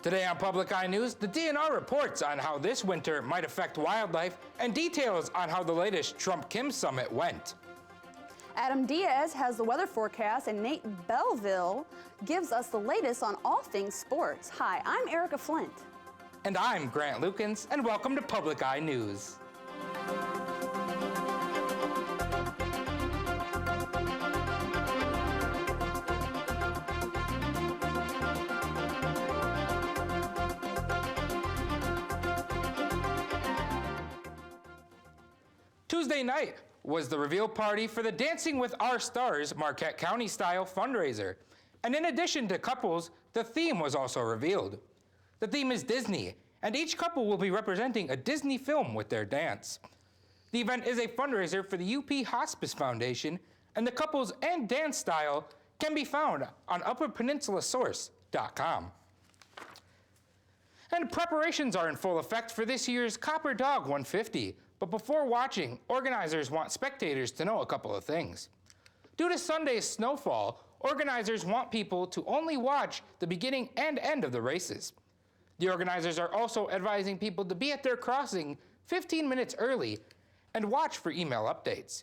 Today on Public Eye News, the DNR reports on how this winter might affect wildlife and details on how the latest Trump-Kim summit went. Adam Diaz has the weather forecast, and Nate Belleville gives us the latest on all things sports. Hi, I'm Erica Flint. And I'm Grant Lukens, and welcome to Public Eye News. Tuesday night was the reveal party for the Dancing with Our Stars Marquette County style fundraiser. And in addition to couples, the theme was also revealed. The theme is Disney, and each couple will be representing a Disney film with their dance. The event is a fundraiser for the UP Hospice Foundation, and the couples and dance style can be found on UpperPeninsulaSource.com. And preparations are in full effect for this year's Copper Dog 150. But before watching, organizers want spectators to know a couple of things. Due to Sunday's snowfall, organizers want people to only watch the beginning and end of the races. The organizers are also advising people to be at their crossing 15 minutes early and watch for email updates.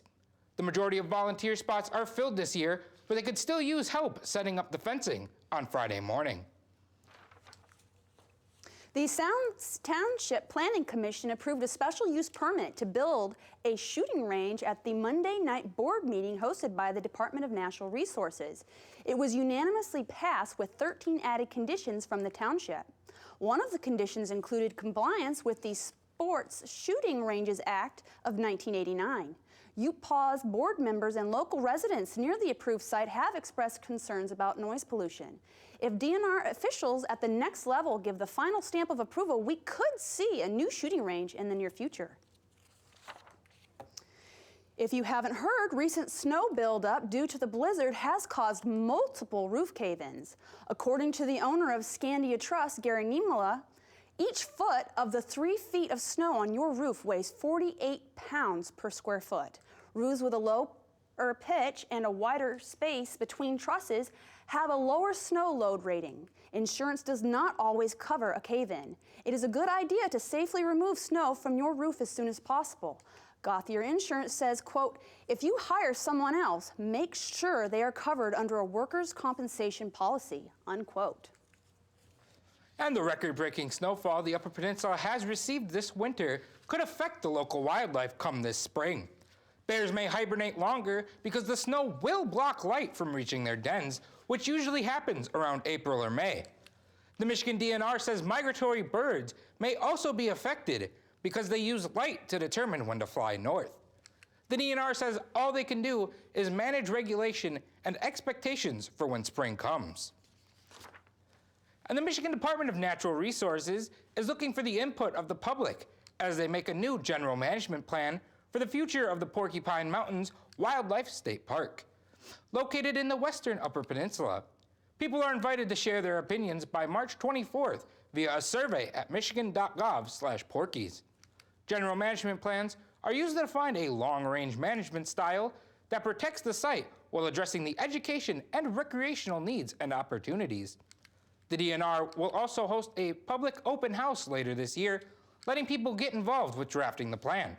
The majority of volunteer spots are filled this year, but they could still use help setting up the fencing on Friday morning. The Sounds Township Planning Commission approved a special use permit to build a shooting range at the Monday night board meeting hosted by the Department of Natural Resources. It was unanimously passed with 13 added conditions from the township. One of the conditions included compliance with the Sports Shooting Ranges Act of 1989. UPAW's board members and local residents near the approved site have expressed concerns about noise pollution. If DNR officials at the next level give the final stamp of approval, we could see a new shooting range in the near future. If you haven't heard, recent snow buildup due to the blizzard has caused multiple roof cave-ins. According to the owner of Scandia Trust, Gary Niemela, each foot of the 3 feet of snow on your roof weighs 48 pounds per square foot. Roofs with a lower pitch and a wider space between trusses have a lower snow load rating. Insurance does not always cover a cave-in. It is a good idea to safely remove snow from your roof as soon as possible. Gauthier Insurance says, quote, if you hire someone else, make sure they are covered under a workers' compensation policy, unquote. And the record-breaking snowfall the Upper Peninsula has received this winter could affect the local wildlife come this spring. Bears may hibernate longer because the snow will block light from reaching their dens, which usually happens around April or May. The Michigan DNR says migratory birds may also be affected because they use light to determine when to fly north. The DNR says all they can do is manage regulation and expectations for when spring comes. And the Michigan Department of Natural Resources is looking for the input of the public as they make a new general management plan for the future of the Porcupine Mountains Wildlife State Park. Located in the western Upper Peninsula, people are invited to share their opinions by March 24th via a survey at michigan.gov/porkies. General management plans are used to define a long-range management style that protects the site while addressing the education and recreational needs and opportunities. The DNR will also host a public open house later this year, letting people get involved with drafting the plan.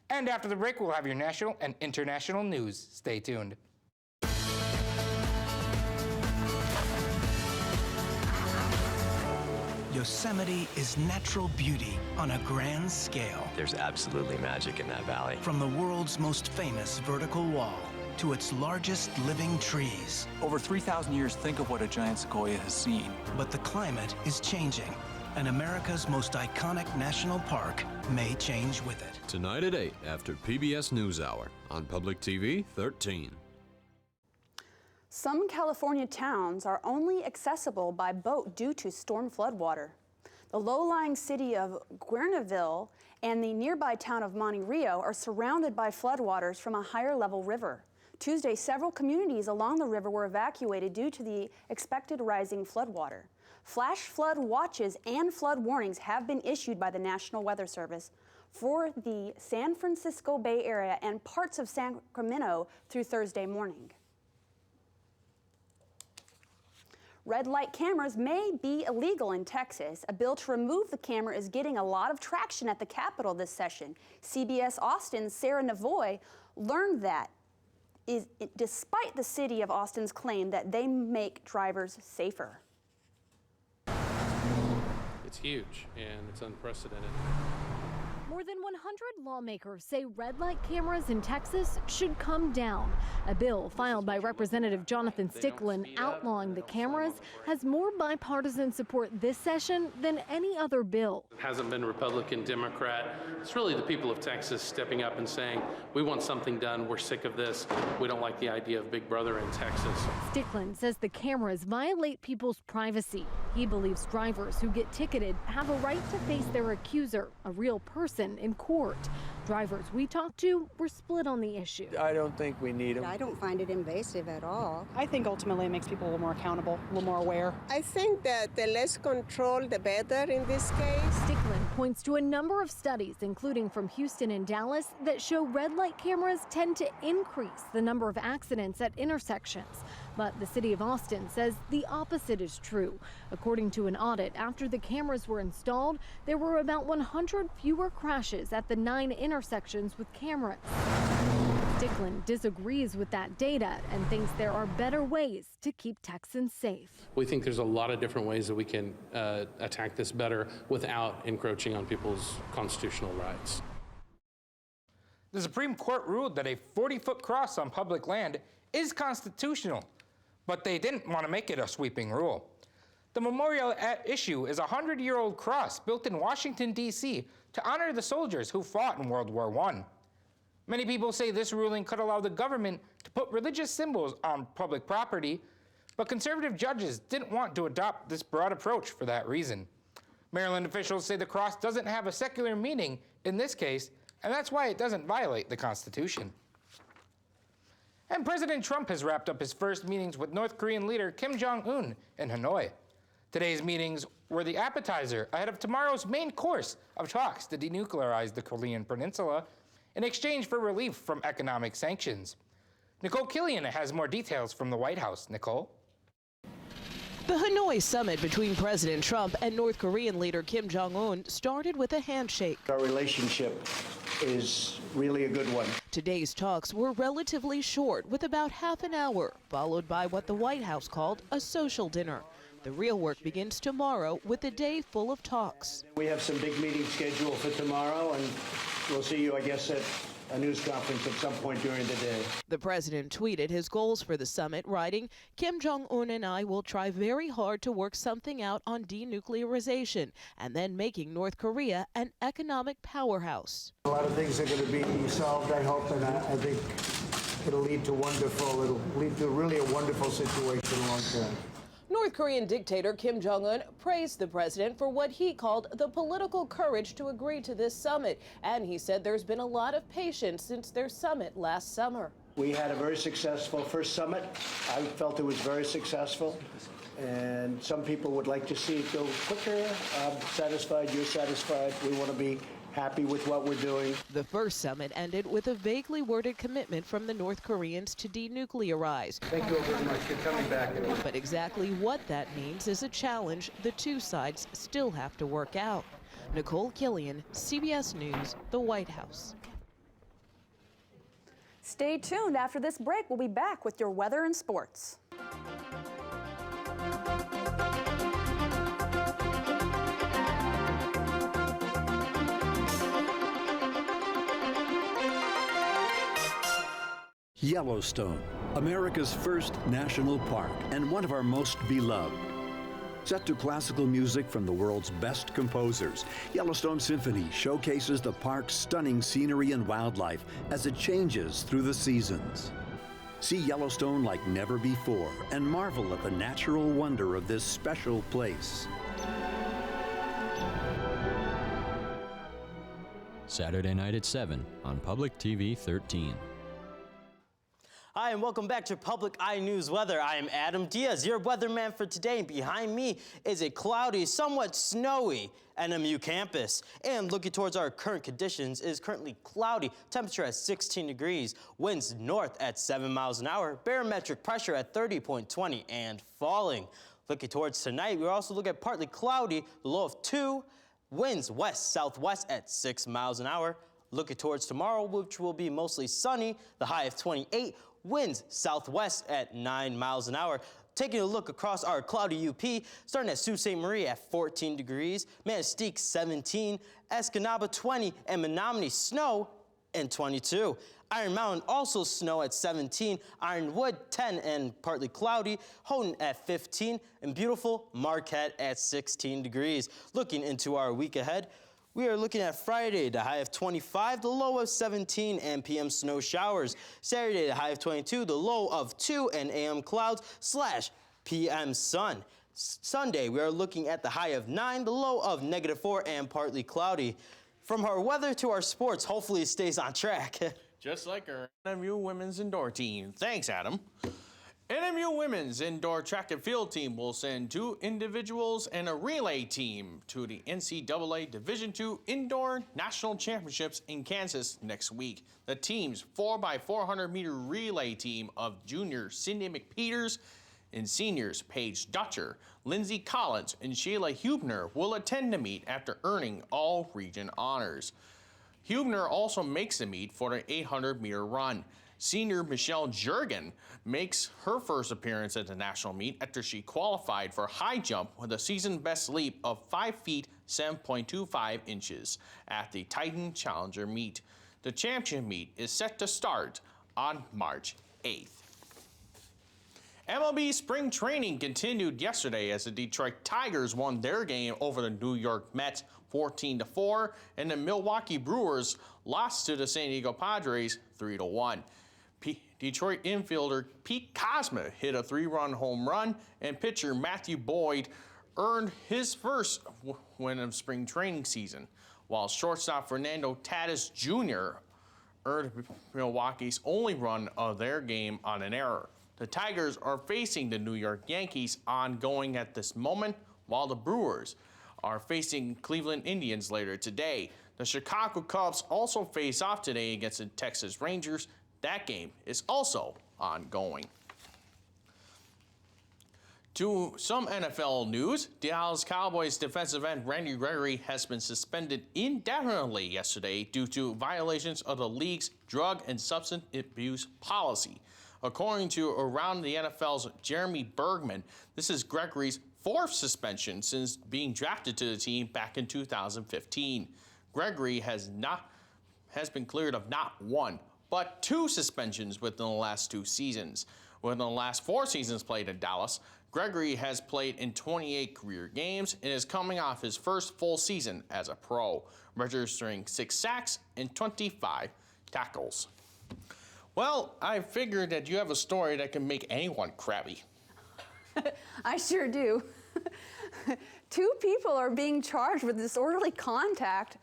And after the break, we'll have your national and international news. Stay tuned. Yosemite is natural beauty on a grand scale. There's absolutely magic in that valley. From the world's most famous vertical wall to its largest living trees. Over 3,000 years, think of what a giant sequoia has seen. But the climate is changing, and America's most iconic national park may change with it. Tonight at 8 after PBS NewsHour on Public TV 13. Some California towns are only accessible by boat due to storm floodwater. The low-lying city of Guerneville and the nearby town of Monte Rio are surrounded by floodwaters from a higher-level river. Tuesday, several communities along the river were evacuated due to the expected rising floodwater. Flash flood watches and flood warnings have been issued by the National Weather Service for the San Francisco Bay Area and parts of Sacramento through Thursday morning. Red light cameras may be illegal in Texas. A bill to remove the camera is getting a lot of traction at the Capitol this session. CBS Austin's Sarah Navoy learned that despite the city of Austin's claim that they make drivers safer. It's huge and it's unprecedented. More than 100 lawmakers say red light cameras in Texas should come down. A bill filed by Representative Jonathan Stickland outlawing the cameras has more bipartisan support this session than any other bill. It hasn't been Republican, Democrat. It's really the people of Texas stepping up and saying, we want something done. We're sick of this. We don't like the idea of Big Brother in Texas. Stickland says the cameras violate people's privacy. He believes drivers who get ticketed have a right to face their accuser, a real person, in court. Drivers we talked to were split on the issue. I don't think we need them. I don't find it invasive at all. I think ultimately it makes people a little more accountable, a little more aware. I think that the less control, the better in this case. Stickland points to a number of studies, including from Houston and Dallas, that show red light cameras tend to increase the number of accidents at intersections. But the city of Austin says the opposite is true. According to an audit, after the cameras were installed, there were about 100 fewer crashes at the 9 intersections with cameras. Stickland disagrees with that data and thinks there are better ways to keep Texans safe. We think there's a lot of different ways that we can attack this better without encroaching on people's constitutional rights. The Supreme Court ruled that a 40-foot cross on public land is constitutional, but they didn't want to make it a sweeping rule. The memorial at issue is a 100-year-old cross built in Washington, D.C. to honor the soldiers who fought in World War I. Many people say this ruling could allow the government to put religious symbols on public property, but conservative judges didn't want to adopt this broad approach for that reason. Maryland officials say the cross doesn't have a secular meaning in this case, and that's why it doesn't violate the Constitution. And President Trump has wrapped up his first meetings with North Korean leader Kim Jong-un in Hanoi. Today's meetings were the appetizer ahead of tomorrow's main course of talks to denuclearize the Korean peninsula in exchange for relief from economic sanctions. Nicole Killian has more details from the White House. Nicole? The Hanoi summit between President Trump and North Korean leader Kim Jong-un started with a handshake. Our relationship is really a good one. Today's talks were relatively short, with about half an hour, followed by what the White House called a social dinner. The real work begins tomorrow with a day full of talks. We have some big meetings scheduled for tomorrow, and we'll see you, I guess, at a news conference at some point during the day. The president tweeted his goals for the summit, writing, "Kim Jong-un and I will try very hard to work something out on denuclearization and then making North Korea an economic powerhouse." A lot of things are going to be solved, I hope, and I think it'll lead to really a wonderful situation long term. North Korean dictator Kim Jong-un praised the president for what he called the political courage to agree to this summit. And he said there's been a lot of patience since their summit last summer. We had a very successful first summit. I felt it was very successful. And some people would like to see it go quicker. I'm satisfied, you're satisfied. We want to be happy with what we're doing. The first summit ended with a vaguely worded commitment from the North Koreans to denuclearize. Thank you very much for coming back. But exactly what that means is a challenge the two sides still have to work out. Nicole Killian, CBS News, the White House. Stay tuned. After this break, we'll be back with your weather and sports. Yellowstone, America's first national park and one of our most beloved. Set to classical music from the world's best composers, Yellowstone Symphony showcases the park's stunning scenery and wildlife as it changes through the seasons. See Yellowstone like never before and marvel at the natural wonder of this special place. Saturday night at 7 on Public TV 13. Hi, and welcome back to Public Eye News Weather. I am Adam Diaz, your weatherman for today, and behind me is a cloudy, somewhat snowy NMU campus. And looking towards our current conditions, it is currently cloudy, temperature at 16 degrees, winds north at 7 miles an hour, barometric pressure at 30.20 and falling. Looking towards tonight, we'll also look at partly cloudy, the low of 2, winds west-southwest at 6 miles an hour. Looking towards tomorrow, which will be mostly sunny, the high of 28, winds southwest at 9 miles an hour. Taking a look across our cloudy UP, starting at Sault Ste. Marie at 14 degrees, Manistee 17, Escanaba 20, and Menominee snow and 22. Iron Mountain also snow at 17, Ironwood 10 and partly cloudy, Houghton at 15, and beautiful Marquette at 16 degrees. Looking into our week ahead, we are looking at Friday, the high of 25, the low of 17, and PM snow showers. Saturday, the high of 22, the low of 2, and AM clouds / PM sun. Sunday, we are looking at the high of 9, the low of -4, and partly cloudy. From our weather to our sports, hopefully it stays on track. Just like our NMU women's indoor team. Thanks, Adam. NMU women's indoor track and field team will send 2 individuals and a relay team to the NCAA Division II Indoor National Championships in Kansas next week. The team's 4x400 meter relay team of juniors Cindy McPeters and seniors Paige Dutcher, Lindsay Collins, and Sheila Hubner will attend the meet after earning all region honors. Hubner also makes the meet for the 800 meter run. Senior Michelle Jurgen makes her first appearance at the national meet after she qualified for high jump with a season best leap of 5 feet 7.25 inches at the Titan Challenger meet. The champion meet is set to start on March 8th. MLB spring training continued yesterday as the Detroit Tigers won their game over the New York Mets 14-4, and the Milwaukee Brewers lost to the San Diego Padres 3-1. Detroit infielder Pete Kozma hit a 3-run home run, and pitcher Matthew Boyd earned his first win of spring training season, while shortstop Fernando Tatis Jr. earned Milwaukee's only run of their game on an error. The Tigers are facing the New York Yankees ongoing at this moment, while the Brewers are facing Cleveland Indians later today. The Chicago Cubs also face off today against the Texas Rangers. That game is also ongoing. To some NFL news, Dallas Cowboys defensive end Randy Gregory has been suspended indefinitely yesterday due to violations of the league's drug and substance abuse policy. According to Around the NFL's Jeremy Bergman, this is Gregory's 4th suspension since being drafted to the team back in 2015. Gregory has been cleared of not 1, but 2 suspensions within the last 2 seasons. Within the last 4 seasons played in Dallas, Gregory has played in 28 career games and is coming off his first full season as a pro, registering 6 sacks and 25 tackles. Well, I figured that you have a story that can make anyone crabby. I sure do. 2 people are being charged with disorderly conduct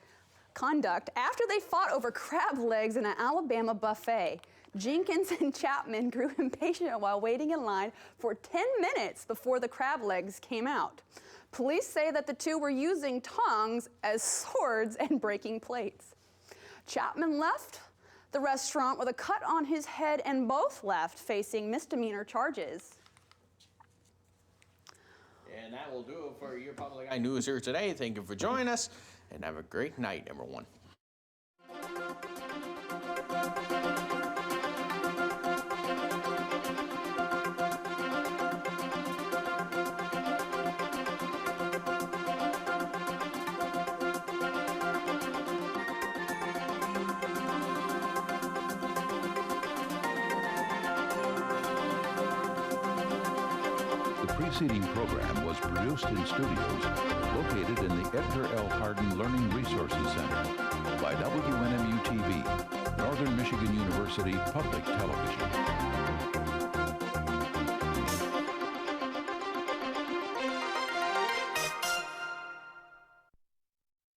after they fought over crab legs in an Alabama buffet. Jenkins and Chapman grew impatient while waiting in line for 10 minutes before the crab legs came out. Police say that the 2 were using tongs as swords and breaking plates. Chapman left the restaurant with a cut on his head, and both left facing misdemeanor charges. And that will do it for your Public Eye News here today. Thank you for joining us, and have a great night, everyone. The preceding program was produced in studios located in the Edgar L. Hardin Learning Resources Center by WNMU-TV, Northern Michigan University Public Television.